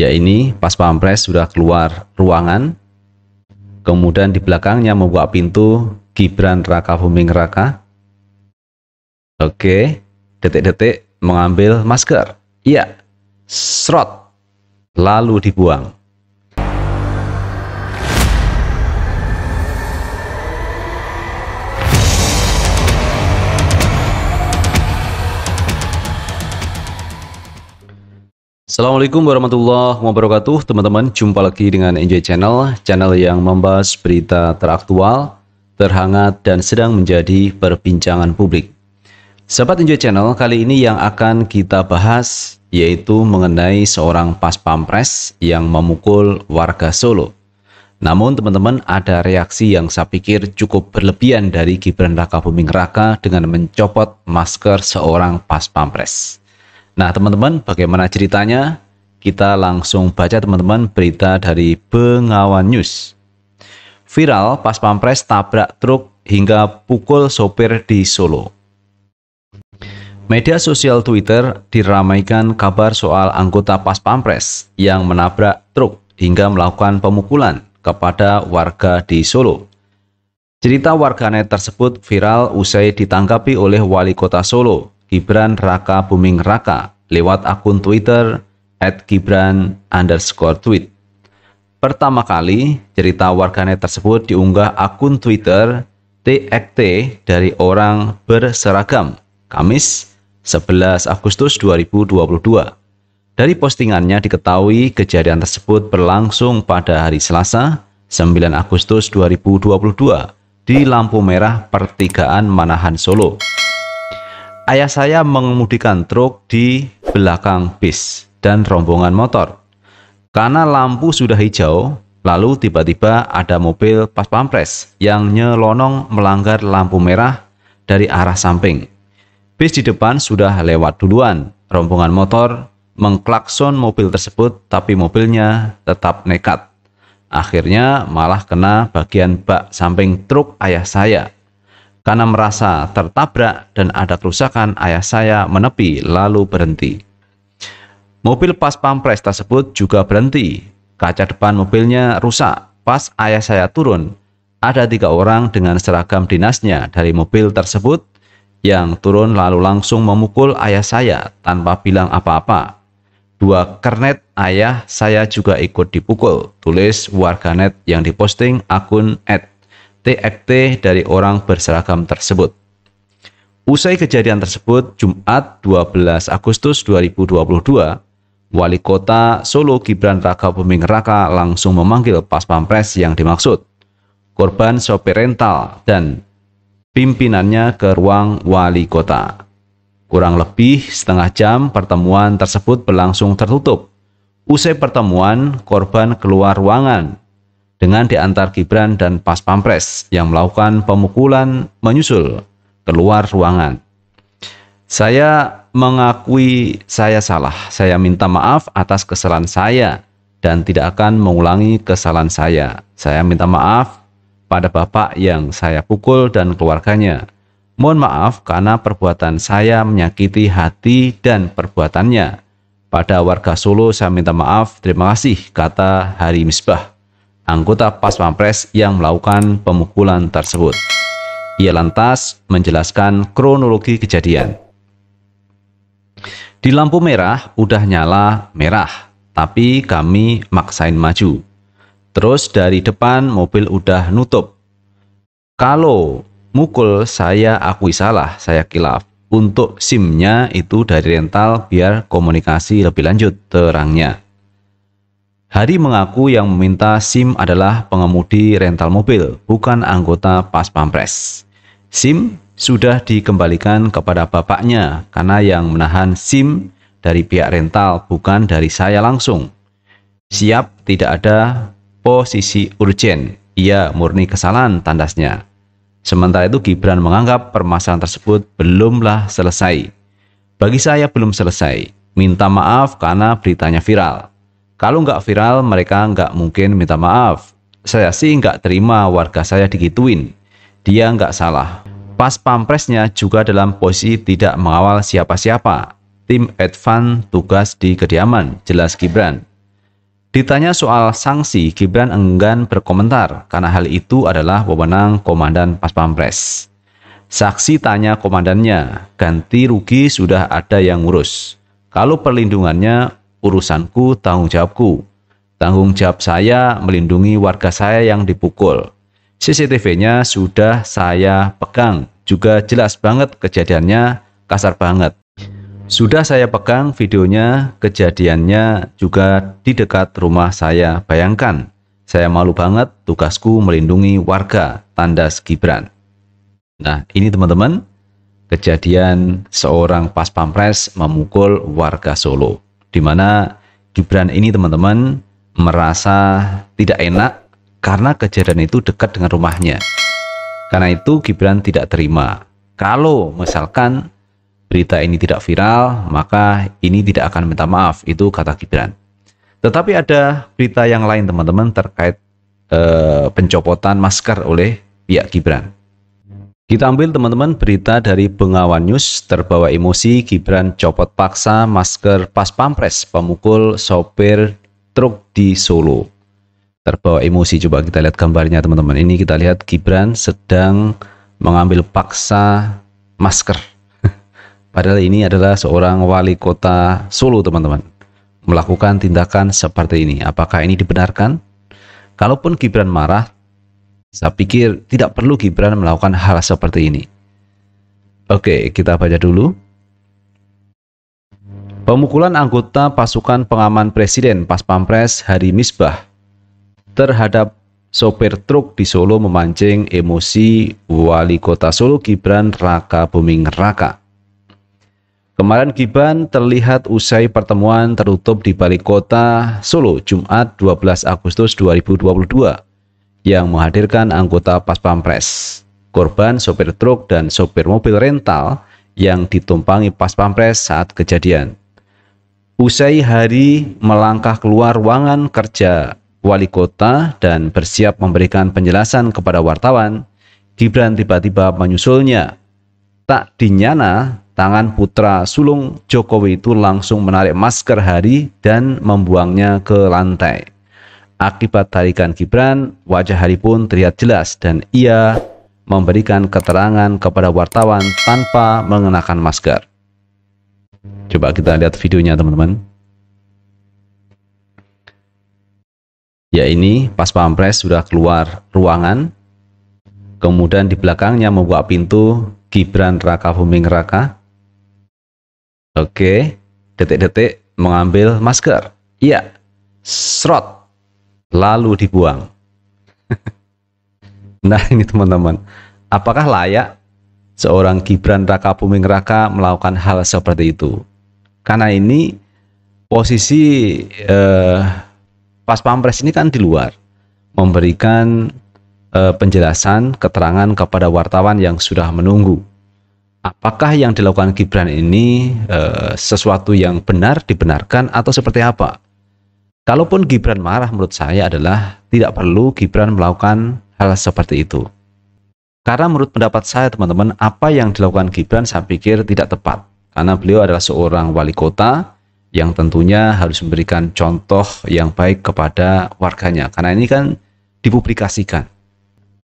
Ya, ini pas pampres sudah keluar ruangan, kemudian di belakangnya membuka pintu Gibran Raka Buming Raka. Oke, detik-detik mengambil masker. Iya, srot, lalu dibuang. Assalamualaikum warahmatullahi wabarakatuh, teman-teman. Jumpa lagi dengan Enjoy Channel, channel yang membahas berita teraktual, terhangat, dan sedang menjadi perbincangan publik. Sahabat Enjoy Channel, kali ini yang akan kita bahas yaitu mengenai seorang pas pampres yang memukul warga Solo. Namun teman-teman, ada reaksi yang saya pikir cukup berlebihan dari Gibran Raka Buming Raka dengan mencopot masker seorang pas pampres. Nah teman-teman, bagaimana ceritanya? Kita langsung baca teman-teman berita dari Bengawan News. Viral pas pampres tabrak truk hingga pukul sopir di Solo. Media sosial Twitter diramaikan kabar soal anggota pas pampres yang menabrak truk hingga melakukan pemukulan kepada warga di Solo. Cerita warganet tersebut viral usai ditanggapi oleh Wali Kota Solo, Gibran Raka Buming Raka, lewat akun Twitter @gibran_tweet. Pertama kali cerita warganet tersebut diunggah akun Twitter TXT dari orang berseragam, Kamis 11 Agustus 2022. Dari postingannya diketahui kejadian tersebut berlangsung pada hari Selasa 9 Agustus 2022 di lampu merah pertigaan Manahan, Solo. Ayah saya mengemudikan truk di belakang bis dan rombongan motor. Karena lampu sudah hijau, lalu tiba-tiba ada mobil pas pampres yang nyelonong melanggar lampu merah dari arah samping. Bis di depan sudah lewat duluan. Rombongan motor mengklakson mobil tersebut, tapi mobilnya tetap nekat. Akhirnya malah kena bagian bak samping truk ayah saya. Karena merasa tertabrak dan ada kerusakan, ayah saya menepi lalu berhenti. Mobil pas pampres tersebut juga berhenti. Kaca depan mobilnya rusak. Pas ayah saya turun, ada 3 orang dengan seragam dinasnya dari mobil tersebut yang turun lalu langsung memukul ayah saya tanpa bilang apa-apa. 2 kernet ayah saya juga ikut dipukul, tulis warganet yang diposting akun @TXT dari orang berseragam tersebut. Usai kejadian tersebut, Jumat 12 Agustus 2022, Wali Kota Solo Gibran Raka Buming Raka langsung memanggil pas pampres yang dimaksud, korban sopir rental, dan pimpinannya ke ruang Wali Kota. Kurang lebih setengah jam pertemuan tersebut berlangsung tertutup. Usai pertemuan, korban keluar ruangan dengan diantar Gibran dan pas pampres yang melakukan pemukulan menyusul keluar ruangan. Saya mengakui saya salah. Saya minta maaf atas kesalahan saya dan tidak akan mengulangi kesalahan saya. Saya minta maaf pada bapak yang saya pukul dan keluarganya. Mohon maaf karena perbuatan saya menyakiti hati dan perbuatannya. Pada warga Solo saya minta maaf. Terima kasih, kata Hari Misbah, anggota pas pampres yang melakukan pemukulan tersebut. Ia lantas menjelaskan kronologi kejadian. Di lampu merah udah nyala merah, tapi kami maksain maju. Terus dari depan mobil udah nutup. Kalau mukul saya akui salah, saya kilaf. Untuk SIM-nya itu dari rental biar komunikasi lebih lanjut, terangnya. Hari mengaku yang meminta SIM adalah pengemudi rental mobil, bukan anggota pas pampres. SIM sudah dikembalikan kepada bapaknya karena yang menahan SIM dari pihak rental, bukan dari saya langsung. Siap, tidak ada posisi urgen. Ia murni kesalahan, tandasnya. Sementara itu Gibran menganggap permasalahan tersebut belumlah selesai. Bagi saya belum selesai. Minta maaf karena beritanya viral. Kalau nggak viral, mereka nggak mungkin minta maaf. Saya sih nggak terima warga saya digituin. Dia nggak salah. Pas pampresnya juga dalam posisi tidak mengawal siapa-siapa. Tim advance tugas di kediaman, jelas Gibran. Ditanya soal sanksi, Gibran enggan berkomentar karena hal itu adalah wewenang Komandan Pas Pampres. Saksi tanya komandannya, ganti rugi sudah ada yang ngurus. Kalau perlindungannya, urusanku, tanggung jawabku. Tanggung jawab saya melindungi warga saya yang dipukul. CCTV-nya sudah saya pegang, juga jelas banget kejadiannya, kasar banget. Sudah saya pegang videonya, kejadiannya juga di dekat rumah saya. Bayangkan, saya malu banget, tugasku melindungi warga, tandas Gibran. Nah, ini teman-teman, kejadian seorang Pas Pampres memukul warga Solo, di mana Gibran ini teman-teman merasa tidak enak karena kejadian itu dekat dengan rumahnya. Karena itu Gibran tidak terima. Kalau misalkan berita ini tidak viral, maka ini tidak akan minta maaf, itu kata Gibran. Tetapi ada berita yang lain teman-teman terkait pencopotan masker oleh pihak Gibran. Kita ambil teman-teman berita dari Bengawan News, terbawa emosi Gibran copot paksa masker Pas Pampres pemukul sopir truk di Solo. Terbawa emosi, coba kita lihat gambarnya teman-teman. Ini kita lihat Gibran sedang mengambil paksa masker. Padahal ini adalah seorang wali kota Solo teman-teman, melakukan tindakan seperti ini. Apakah ini dibenarkan? Kalaupun Gibran marah, saya pikir tidak perlu Gibran melakukan hal seperti ini. Oke, kita baca dulu. Pemukulan anggota pasukan pengaman Presiden Pas Pampres Hari Misbah terhadap sopir truk di Solo memancing emosi Wali Kota Solo Gibran Raka Buming Raka. Kemarin Gibran terlihat usai pertemuan tertutup di Balai Kota Solo Jumat 12 Agustus 2022 yang menghadirkan anggota Pas Pampres, korban sopir truk dan sopir mobil rental yang ditumpangi Pas Pampres saat kejadian. Usai hari melangkah keluar ruangan kerja Wali Kota dan bersiap memberikan penjelasan kepada wartawan, Gibran tiba-tiba menyusulnya. Tak dinyana, tangan putra sulung Jokowi itu langsung menarik masker Hari dan membuangnya ke lantai. Akibat tarikan Gibran, wajah Hari pun terlihat jelas dan ia memberikan keterangan kepada wartawan tanpa mengenakan masker. Coba kita lihat videonya teman-teman. Ya, ini Pas Pampres sudah keluar ruangan. Kemudian di belakangnya membuka pintu Gibran Raka Buming Raka. Oke, detik-detik mengambil masker. Iya, srot, lalu dibuang. Nah ini teman-teman, apakah layak seorang Gibran Raka Buming Raka melakukan hal seperti itu? Karena ini posisi Pas Pampres ini kan di luar, memberikan penjelasan, keterangan kepada wartawan yang sudah menunggu. Apakah yang dilakukan Gibran ini sesuatu yang benar, dibenarkan, atau seperti apa? Kalaupun Gibran marah, menurut saya adalah tidak perlu Gibran melakukan hal seperti itu. Karena menurut pendapat saya teman-teman, apa yang dilakukan Gibran saya pikir tidak tepat. Karena beliau adalah seorang wali kota yang tentunya harus memberikan contoh yang baik kepada warganya. Karena ini kan dipublikasikan.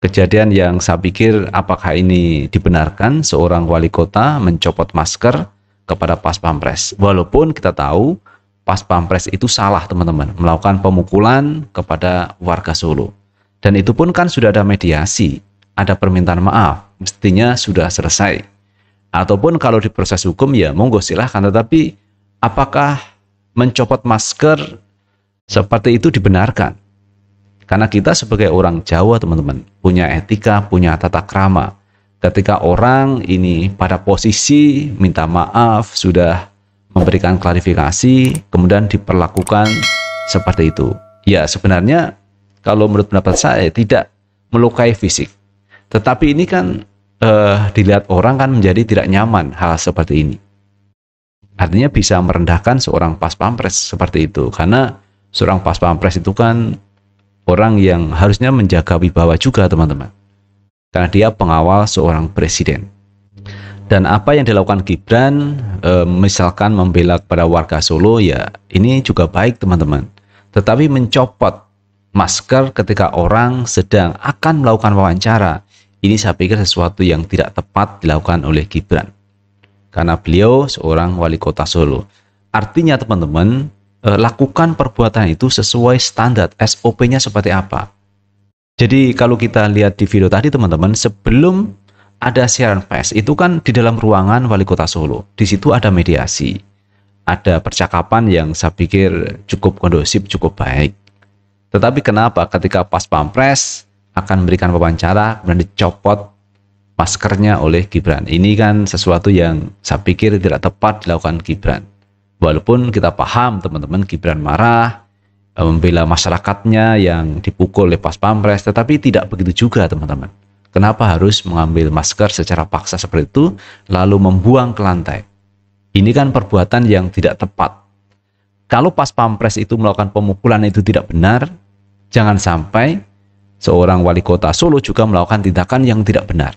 Kejadian yang saya pikir apakah ini dibenarkan seorang wali kota mencopot masker kepada Pas Pampres. Walaupun kita tahu Pas Pampres itu salah teman-teman, melakukan pemukulan kepada warga Solo. Dan itu pun kan sudah ada mediasi, ada permintaan maaf, mestinya sudah selesai. Ataupun kalau di proses hukum ya monggo silahkan, tetapi apakah mencopot masker seperti itu dibenarkan? Karena kita sebagai orang Jawa teman-teman punya etika, punya tata krama. Ketika orang ini pada posisi minta maaf, sudah memberikan klarifikasi, kemudian diperlakukan seperti itu. Ya sebenarnya kalau menurut pendapat saya tidak melukai fisik. Tetapi ini kan dilihat orang kan menjadi tidak nyaman hal seperti ini. Artinya bisa merendahkan seorang Pas Pampres seperti itu. Karena seorang Pas Pampres itu kan orang yang harusnya menjaga wibawa juga teman-teman. Karena dia pengawal seorang presiden. Dan apa yang dilakukan Gibran, misalkan membela kepada warga Solo, ya ini juga baik teman-teman. tetapi mencopot masker ketika orang sedang akan melakukan wawancara, ini saya pikir sesuatu yang tidak tepat dilakukan oleh Gibran. Karena beliau seorang wali kota Solo. Artinya teman-teman, lakukan perbuatan itu sesuai standar SOP-nya seperti apa. Jadi kalau kita lihat di video tadi teman-teman, sebelum ada siaran pers, itu kan di dalam ruangan wali kota Solo. Di situ ada mediasi. Ada percakapan yang saya pikir cukup kondusif, cukup baik. Tetapi kenapa ketika pas Pampres akan memberikan wawancara kemudian dicopot maskernya oleh Gibran? Ini kan sesuatu yang saya pikir tidak tepat dilakukan Gibran. Walaupun kita paham teman-teman, Gibran marah, membela masyarakatnya yang dipukul oleh pas Pampres, tetapi tidak begitu juga teman-teman. Kenapa harus mengambil masker secara paksa seperti itu lalu membuang ke lantai? Ini kan perbuatan yang tidak tepat. Kalau pas Pampres itu melakukan pemukulan itu tidak benar, jangan sampai seorang wali kota Solo juga melakukan tindakan yang tidak benar.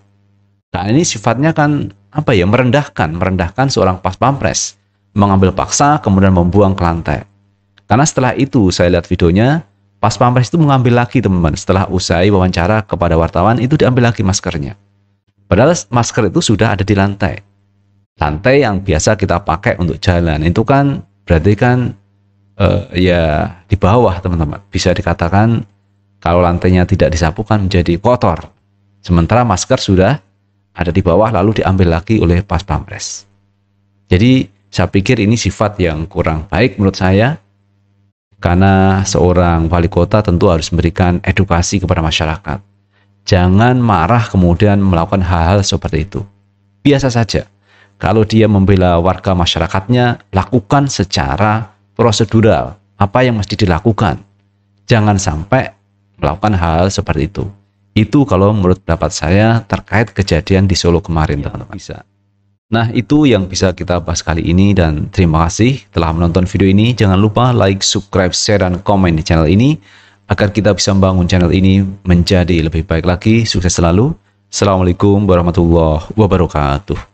Nah, ini sifatnya kan merendahkan seorang pas Pampres, mengambil paksa kemudian membuang ke lantai. Karena setelah itu saya lihat videonya, pas Pampres itu mengambil lagi teman-teman, setelah usai wawancara kepada wartawan itu diambil lagi maskernya. Padahal masker itu sudah ada di lantai. Lantai yang biasa kita pakai untuk jalan itu kan berarti kan ya di bawah teman-teman. Bisa dikatakan kalau lantainya tidak disapu kan menjadi kotor. Sementara masker sudah ada di bawah lalu diambil lagi oleh pas Pampres. Jadi saya pikir ini sifat yang kurang baik menurut saya. Karena seorang wali kota tentu harus memberikan edukasi kepada masyarakat. Jangan marah kemudian melakukan hal-hal seperti itu. Biasa saja. Kalau dia membela warga masyarakatnya, lakukan secara prosedural. Apa yang mesti dilakukan. Jangan sampai melakukan hal seperti itu. Itu kalau menurut pendapat saya terkait kejadian di Solo kemarin, teman-teman. Nah, itu yang bisa kita bahas kali ini dan terima kasih telah menonton video ini. Jangan lupa like, subscribe, share, dan komen di channel ini agar kita bisa membangun channel ini menjadi lebih baik lagi. Sukses selalu. Assalamualaikum warahmatullahi wabarakatuh.